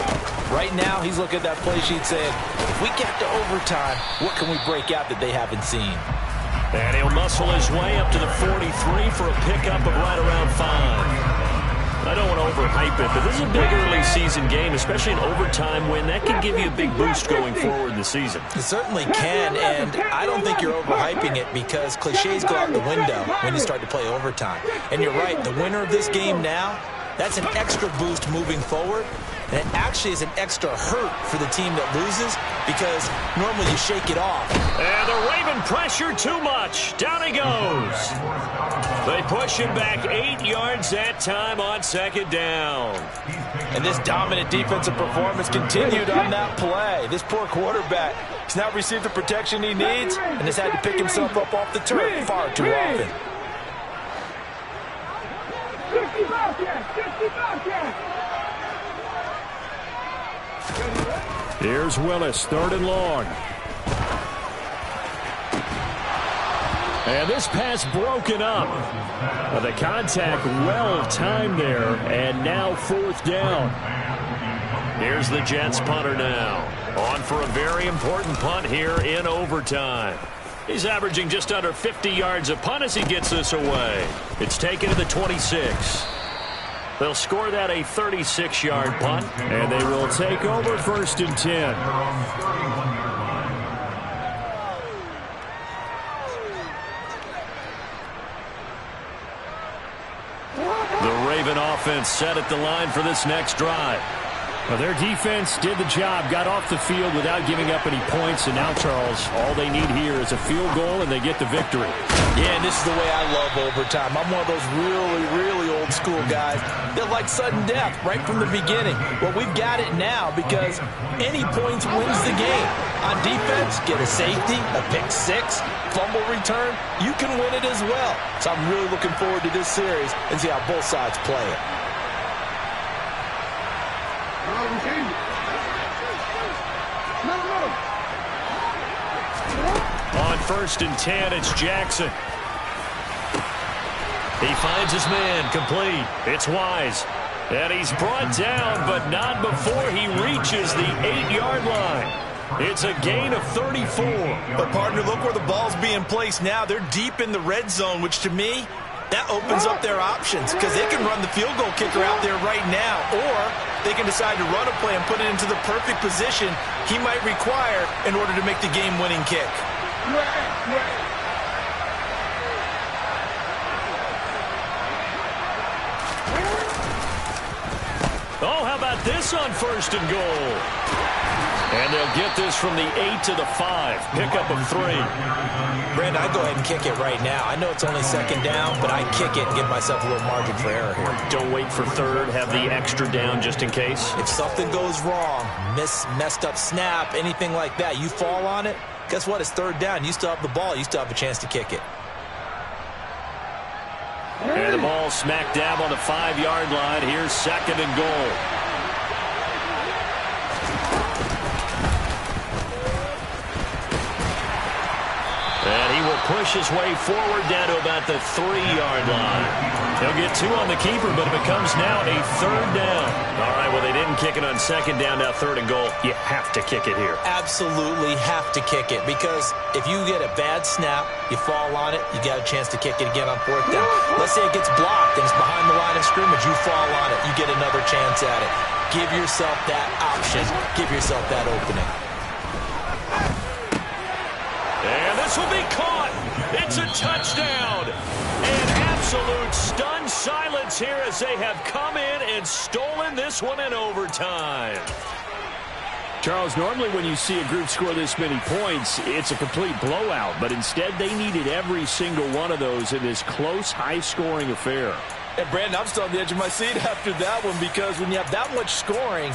Right now, he's looking at that play sheet saying, if we get to overtime, what can we break out that they haven't seen? And he'll muscle his way up to the 43 for a pickup of right around 5. I don't want to overhype it, but this is a big early season game, especially an overtime win. That can give you a big boost going forward in the season. It certainly can, and I don't think you're overhyping it because cliches go out the window when you start to play overtime. And you're right, the winner of this game now, that's an extra boost moving forward. And it actually is an extra hurt for the team that loses because normally you shake it off. And the Raven pressure too much. Down he goes. They push him back 8 yards that time on 2nd down. And this dominant defensive performance continued on that play. This poor quarterback has not received the protection he needs and has had to pick himself up off the turf far too often. 65 yards, 65 yards. Here's Willis, 3rd and long. And this pass broken up. The contact well timed there, and now 4th down. Here's the Jets punter now. On for a very important punt here in overtime. He's averaging just under 50 yards a punt as he gets this away. It's taken to the 26. They'll score that a 36-yard punt, and they will take over 1st and 10. The Raven offense set at the line for this next drive. Well, their defense did the job, got off the field without giving up any points, and now, Charles, all they need here is a field goal, and they get the victory. Yeah, and this is the way I love overtime. I'm one of those really, really old school guys that like sudden death right from the beginning. Well, we've got it now because any points wins the game. On defense, get a safety, a pick 6, fumble return, you can win it as well. So I'm really looking forward to this series and see how both sides play it. On 1st and 10, it's Jackson. He finds his man, complete. It's Wise. And he's brought down, but not before he reaches the 8-yard line. It's a gain of 34. But, partner, look where the ball's being placed now. They're deep in the red zone, which to me, that opens up their options because they can run the field goal kicker out there right now, or they can decide to run a play and put it into the perfect position he might require in order to make the game-winning kick. Oh, how about this on 1st and goal? And they'll get this from the 8 to the 5. Pickup of 3. Brandon, I'd go ahead and kick it right now. I know it's only 2nd down, but I kick it and give myself a little margin for error here. Don't wait for 3rd. Have the extra down just in case. If something goes wrong, messed up snap, anything like that, you fall on it, guess what? It's 3rd down. You still have the ball. You still have a chance to kick it. And the ball smack dab on the 5-yard line. Here's 2nd and goal. And he will push his way forward down to about the 3-yard line. He'll get 2 on the keeper, but it becomes now a 3rd down. All right, well, they didn't kick it on 2nd down, now 3rd and goal. You have to kick it here. Absolutely have to kick it because if you get a bad snap, you fall on it, you got a chance to kick it again on 4th down. Let's say it gets blocked and it's behind the line of scrimmage, you fall on it, you get another chance at it. Give yourself that option. Give yourself that opening. And this will be caught. It's a touchdown. And absolute stunned silence here as they have come in and stolen this one in overtime. Charles, normally when you see a group score this many points, it's a complete blowout. But instead, they needed every single one of those in this close, high-scoring affair. And, Brandon, I'm still on the edge of my seat after that one because when you have that much scoring,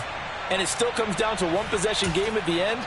and it still comes down to one possession game at the end,